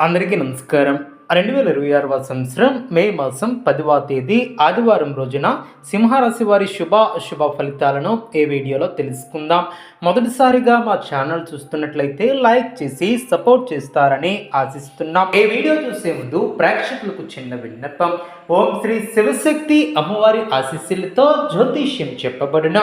అందరికీ నమస్కారం. 2026వ సంవత్సరం మే మాసం 10వ తేదీ ఆదివారం రోజున సింహరాశి వారి అశుభ ఫలితాలను ఈ వీడియోలో తెలుసుకుందాం. మొదటిసారిగా మా ఛానల్ చూస్తున్నట్లయితే లైక్ చేసి సపోర్ట్ చేస్తారని ఆశిస్తున్నాం. ఈ వీడియో చూసే ముందు ప్రేక్షకులకు చిన్న విన్నపం. ఓం శ్రీ శివశక్తి అమ్మవారి ఆశీస్సులతో జ్యోతిష్యం చెప్పబడిన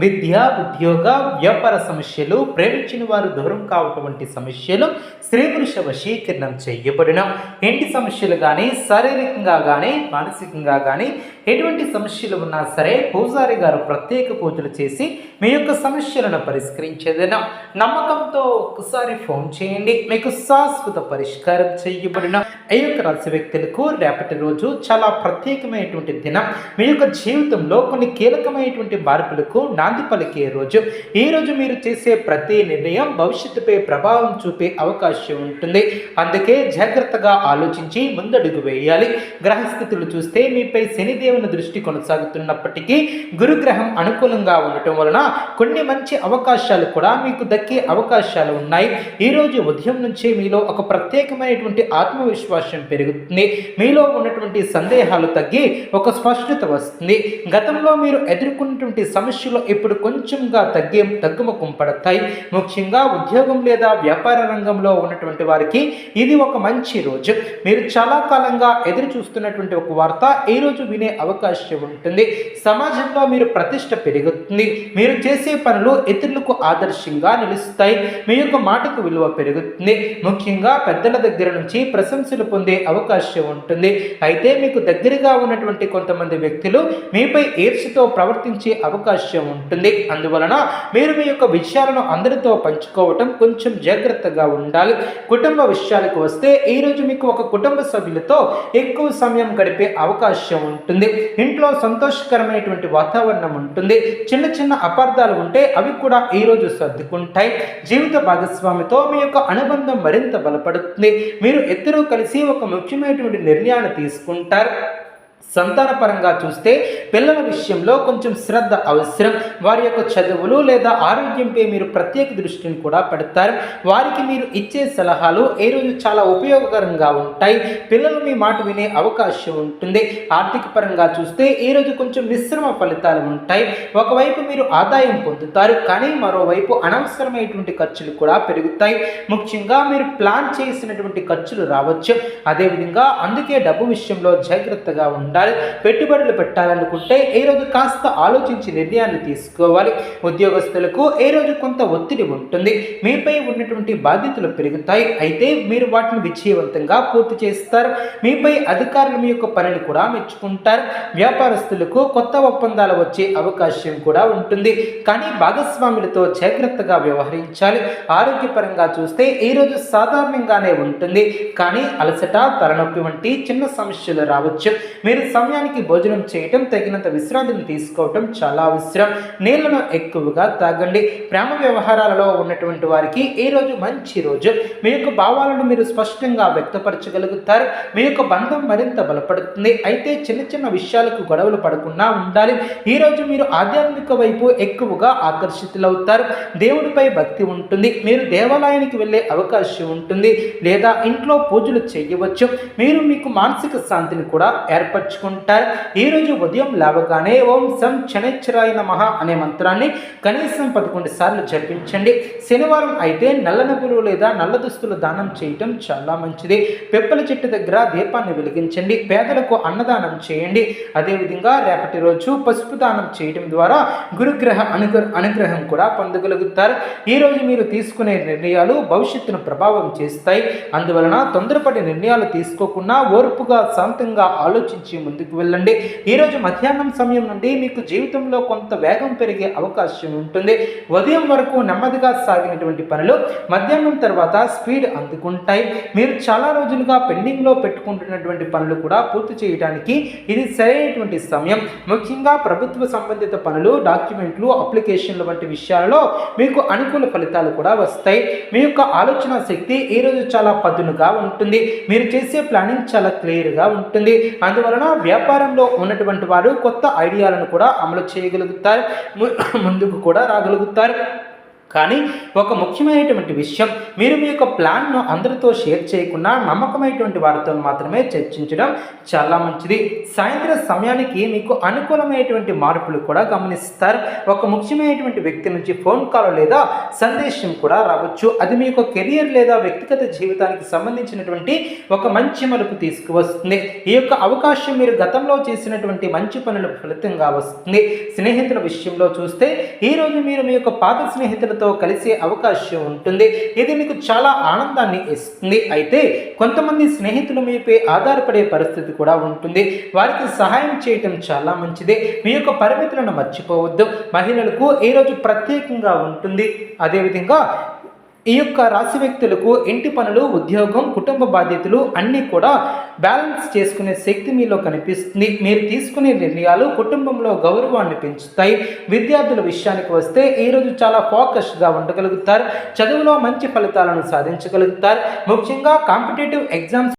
విద్య, ఉద్యోగ, వ్యాపార సమస్యలు, ప్రేమించిన వారు దూరం కావటం వంటి సమస్యలు, స్త్రీ పురుష వశీకరణం చేయబడిన ఇంటి సమస్యలు కానీ, శారీరకంగా కానీ, మానసికంగా కానీ ఎటువంటి సమస్యలు ఉన్నా సరే పూజారి గారు ప్రత్యేక పూజలు చేసి మీ యొక్క సమస్యలను పరిష్కరించేదైనా నమ్మకంతో ఒక్కసారి ఫోన్ చేయండి. మీకు శాశ్వత పరిష్కారం చేయబడిన ఈ యొక్క రాశి వ్యక్తులకు రేపటి రోజు చాలా ప్రత్యేకమైనటువంటి దినం. మీ యొక్క జీవితంలో కొన్ని కీలకమైనటువంటి మార్పులకు నాంది పలికే రోజు. ఈ రోజు మీరు చేసే ప్రతి నిర్ణయం భవిష్యత్తుపై ప్రభావం చూపే అవకాశం ఉంటుంది. అందుకే జాగ్రత్తగా ఆలోచించి ముందడుగు వేయాలి. గ్రహస్థితులు చూస్తే మీపై శనిదేవుని దృష్టి కొనసాగుతున్నప్పటికీ గురుగ్రహం అనుకూలంగా ఉండటం వలన కొన్ని మంచి అవకాశాలు కూడా మీకు దక్కే అవకాశాలు ఉన్నాయి. ఈరోజు ఉదయం నుంచి మీలో ఒక ప్రత్యేకమైనటువంటి ఆత్మవిశ్వాసం పెరుగుతుంది. మీలో ఉన్నటువంటి సందేహాలు తగ్గి ఒక స్పష్టత వస్తుంది. గతంలో మీరు ఎదుర్కొన్నటువంటి సమస్యలు ఇప్పుడు కొంచెంగా తగ్గుముఖం పడతాయి. ముఖ్యంగా ఉద్యోగం లేదా వ్యాపార రంగంలో ఉన్నటువంటి వారికి ఇది ఒక మంచి రోజు. మీరు చాలా కాలంగా ఎదురు చూస్తున్నటువంటి ఒక వార్త ఈ రోజు వినే అవకాశం ఉంటుంది. సమాజంలో మీరు ప్రతిష్ట పెరుగుతుంది. మీరు చేసే పనులు ఇతరులకు ఆదర్శంగా నిలుస్తాయి. మీ యొక్క మాటకు విలువ పెరుగుతుంది. ముఖ్యంగా పెద్దల దగ్గర నుంచి ప్రశంసలు పొందే అవకాశం ఉంటుంది. అయితే మీకు దగ్గరగా ఉన్నటువంటి కొంతమంది వ్యక్తులు మీపై ఈర్ష్యతో ప్రవర్తించే అవకాశం ఉంటుంది. అందువలన మీరు మీ యొక్క విషయాలను అందరితో పంచుకోవటం కొంచెం జాగ్రత్తగా ఉండాలి. కుటుంబ విషయాలకు వస్తే ఈ రోజు మీకు ఒక కుటుంబ సభ్యులతో ఎక్కువ సమయం గడిపే అవకాశం ఉంటుంది. ఇంట్లో సంతోషకరమైనటువంటి వాతావరణం ఉంటుంది. చిన్న చిన్న అపార్థాలు ఉంటే అవి కూడా ఈ రోజు సర్దుకుంటాయి. జీవిత భాగస్వామితో మీ యొక్క అనుబంధం మరింత బలపడుతుంది. మీరు ఇద్దరూ కలిసి ఒక ముఖ్యమైనటువంటి నిర్ణయాన్ని తీసుకుంటారు. సంతానపరంగా చూస్తే పిల్లల విషయంలో కొంచెం శ్రద్ధ అవసరం. వారి యొక్క చదువులు లేదా ఆరోగ్యంపై మీరు ప్రత్యేక దృష్టిని కూడా పెడతారు. వారికి మీరు ఇచ్చే సలహాలు ఈ రోజు చాలా ఉపయోగకరంగా ఉంటాయి. పిల్లలు మీ మాట వినే అవకాశం ఉంటుంది. ఆర్థిక పరంగా చూస్తే ఈ రోజు కొంచెం మిశ్రమ ఫలితాలు ఉంటాయి. ఒకవైపు మీరు ఆదాయం పొందుతారు, కానీ మరోవైపు అనవసరమైనటువంటి ఖర్చులు కూడా పెరుగుతాయి. ముఖ్యంగా మీరు ప్లాన్ చేసినటువంటి ఖర్చులు రావచ్చు. అదేవిధంగా అందుకే డబ్బు విషయంలో జాగ్రత్తగా ఉండాలి. పెట్టుబడులు పెట్టాలనుకుంటే ఈ రోజు కాస్త ఆలోచించి నిర్ణయాన్ని తీసుకోవాలి. ఉద్యోగస్తులకు ఈ రోజు కొంత ఒత్తిడి ఉంటుంది. మీపై ఉన్నటువంటి బాధ్యతలు పెరుగుతాయి. అయితే మీరు వాటిని విజయవంతంగా పూర్తి చేస్తారు. మీపై అధికారులు మీ యొక్క పనిని కూడా మెచ్చుకుంటారు. వ్యాపారస్తులకు కొత్త ఒప్పందాలు వచ్చే అవకాశం కూడా ఉంటుంది. కానీ భాగస్వాములతో జాగ్రత్తగా వ్యవహరించాలి. ఆరోగ్యపరంగా చూస్తే ఈ రోజు సాధారణంగానే ఉంటుంది, కానీ అలసట, తలనొప్పి వంటి చిన్న సమస్యలు రావచ్చు. మీరు సమయానికి భోజనం చేయటం, తగినంత విశ్రాంతిని తీసుకోవటం చాలా అవసరం. నీళ్లను ఎక్కువగా తాగండి. ప్రేమ వ్యవహారాలలో ఉన్నటువంటి వారికి ఈ రోజు మంచి రోజు. మీ యొక్క భావాలను మీరు స్పష్టంగా వ్యక్తపరచగలుగుతారు. మీ యొక్క బంధం మరింత బలపడుతుంది. అయితే చిన్న చిన్న విషయాలకు గొడవలు పడకుండా ఉండాలి. ఈ రోజు మీరు ఆధ్యాత్మిక వైపు ఎక్కువగా ఆకర్షితులవుతారు. దేవుడిపై భక్తి ఉంటుంది. మీరు దేవాలయానికి వెళ్ళే అవకాశం ఉంటుంది, లేదా ఇంట్లో పూజలు చేయవచ్చు. మీరు మీకు మానసిక శాంతిని కూడా ఏర్పరచుకుంటారు. ఈ రోజు ఉదయం లేవగానే ఓం సం శనైశ్చరాయ నమః అనే మంత్రాన్ని కనీసం 11 సార్లు జపించండి. శనివారం అయితే నల్ల నువ్వులు లేదా నల్ల దుస్తులు దానం చేయటం చాలా మంచిది. పిప్పల చెట్టు దగ్గర దీపాన్ని వెలిగించండి. పేదలకు అన్నదానం చేయండి. అదేవిధంగా రేపటి రోజు పసుపు దానం చేయడం ద్వారా గురుగ్రహ అనుగ్రహం కూడా పొందగలుగుతారు. ఈ రోజు మీరు తీసుకునే నిర్ణయాలు భవిష్యత్తును ప్రభావం చేస్తాయి. అందువలన తొందరపడి నిర్ణయాలు తీసుకోకుండా ఓర్పుగా, శాంతంగా ఆలోచించి ముందుకు వెళ్ళండి. ఈరోజు మధ్యాహ్నం సమయం నుండి మీకు జీవితంలో కొంత వేగం పెరిగే అవకాశం ఉంటుంది. ఉదయం వరకు నెమ్మదిగా సాగినటువంటి పనులు మధ్యాహ్నం తర్వాత స్పీడ్ అందుకుంటాయి. మీరు చాలా రోజులుగా పెండింగ్లో పెట్టుకుంటున్నటువంటి పనులు కూడా పూర్తి చేయడానికి ఇది సరైనటువంటి సమయం. ముఖ్యంగా ప్రభుత్వ సంబంధిత పనులు, డాక్యుమెంట్లు, అప్లికేషన్లు వంటి విషయాలలో మీకు అనుకూల ఫలితాలు కూడా వస్తాయి. మీ యొక్క ఆలోచన శక్తి ఈరోజు చాలా పదునుగా ఉంటుంది. మీరు చేసే ప్లానింగ్ చాలా క్లియర్గా ఉంటుంది. అందువలన వ్యాపారంలో ఉన్నటువంటి వారు కొత్త ఐడియాలను కూడా అమలు చేయగలుగుతారు, ముందుకు కూడా రాగలుగుతారు. కానీ ఒక ముఖ్యమైనటువంటి విషయం, మీరు మీ యొక్క ప్లాన్ను అందరితో షేర్ చేయకుండా నమ్మకమైనటువంటి వారితో మాత్రమే చర్చించడం చాలా మంచిది. సాయంత్రం సమయానికి మీకు అనుకూలమైనటువంటి మార్పులు కూడా గమనిస్తారు. ఒక ముఖ్యమైనటువంటి వ్యక్తి నుంచి ఫోన్ కాల్ లేదా సందేశం కూడా రావచ్చు. అది మీ యొక్క కెరియర్ లేదా వ్యక్తిగత జీవితానికి సంబంధించినటువంటి ఒక మంచి మలుపు తీసుకువస్తుంది. ఈ యొక్క అవకాశం మీరు గతంలో చేసినటువంటి మంచి పనుల ఫలితంగా వస్తుంది. స్నేహితుల విషయంలో చూస్తే ఈరోజు మీరు మీ యొక్క పాత స్నేహితులతో కలిసే అవకాశం ఉంటుంది. ఇది మీకు చాలా ఆనందాన్ని ఇస్తుంది. అయితే కొంతమంది స్నేహితులు మీపై ఆధారపడే పరిస్థితి కూడా ఉంటుంది. వారికి సహాయం చేయటం చాలా మంచిది. మీ యొక్క పరిమితులను మర్చిపోవద్దు. మహిళలకు ఈరోజు ప్రత్యేకంగా ఉంటుంది. అదేవిధంగా ఈ యొక్క రాశి వ్యక్తులకు ఇంటి పనులు, ఉద్యోగం, కుటుంబ బాధ్యతలు అన్నీ కూడా బ్యాలెన్స్ చేసుకునే శక్తి మీలో కనిపిస్తుంది. మీరు తీసుకునే నిర్ణయాలు కుటుంబంలో గౌరవాన్ని పెంచుతాయి. విద్యార్థుల విషయానికి వస్తే ఈరోజు చాలా ఫోకస్డ్గా ఉండగలుగుతారు. చదువులో మంచి ఫలితాలను సాధించగలుగుతారు. ముఖ్యంగా కాంపిటేటివ్ ఎగ్జామ్స్